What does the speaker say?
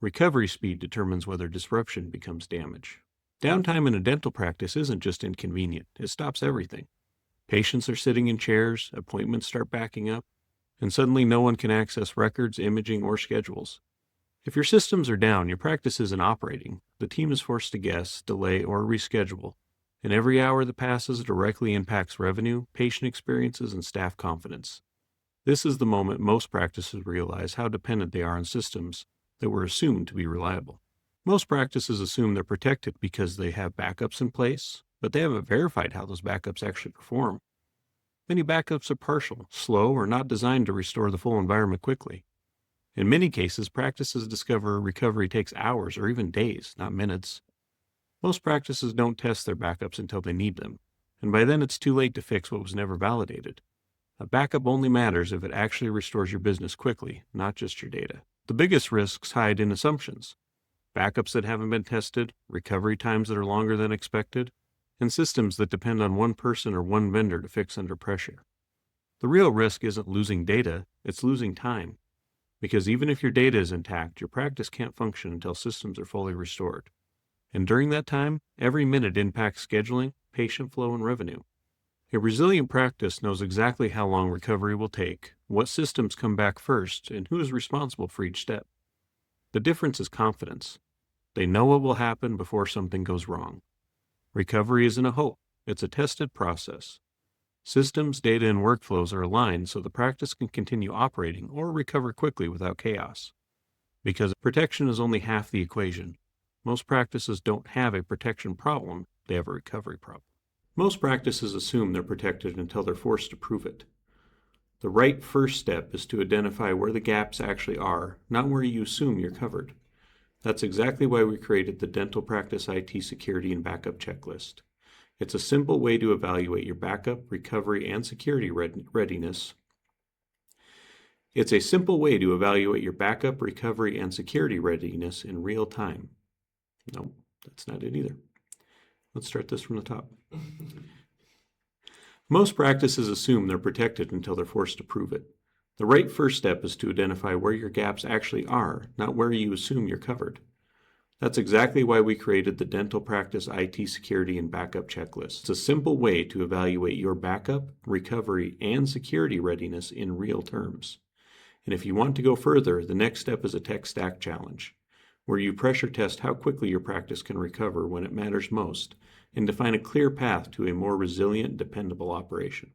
Recovery speed determines whether disruption becomes damage. Downtime in a dental practice isn't just inconvenient, it stops everything. Patients are sitting in chairs, appointments start backing up, and suddenly no one can access records, imaging, or schedules. If your systems are down, your practice isn't operating. The team is forced to guess, delay, or reschedule, and every hour that passes directly impacts revenue, patient experiences, and staff confidence. This is the moment most practices realize how dependent they are on systems that were assumed to be reliable. Most practices assume they're protected because they have backups in place, but they haven't verified how those backups actually perform. Many backups are partial, slow, or not designed to restore the full environment quickly. In many cases, practices discover recovery takes hours or even days, not minutes. Most practices don't test their backups until they need them, and by then it's too late to fix what was never validated. A backup only matters if it actually restores your business quickly, not just your data. The biggest risks hide in assumptions. Backups that haven't been tested, recovery times that are longer than expected, and systems that depend on one person or one vendor to fix under pressure. The real risk isn't losing data, it's losing time. Because even if your data is intact, your practice can't function until systems are fully restored. And during that time, every minute impacts scheduling, patient flow, and revenue. A resilient practice knows exactly how long recovery will take, what systems come back first, and who is responsible for each step. The difference is confidence. They know what will happen before something goes wrong. Recovery isn't a hope, it's a tested process. Systems, data, and workflows are aligned so the practice can continue operating or recover quickly without chaos. Because protection is only half the equation. Most practices don't have a protection problem, they have a recovery problem. Most practices assume they're protected until they're forced to prove it. The right first step is to identify where the gaps actually are, not where you assume you're covered. That's exactly why we created the Dental Practice IT Security and Backup Checklist. It's a simple way to evaluate your backup, recovery, and security readiness. It's a simple way to evaluate your backup, recovery, and security readiness in real time. No, that's not it either. Let's start this from the top. Most practices assume they're protected until they're forced to prove it. The right first step is to identify where your gaps actually are, not where you assume you're covered. That's exactly why we created the Dental Practice IT Security and Backup Checklist. It's a simple way to evaluate your backup, recovery, and security readiness in real terms. And if you want to go further, the next step is a tech stack challenge, where you pressure test how quickly your practice can recover when it matters most, and define a clear path to a more resilient, dependable operation.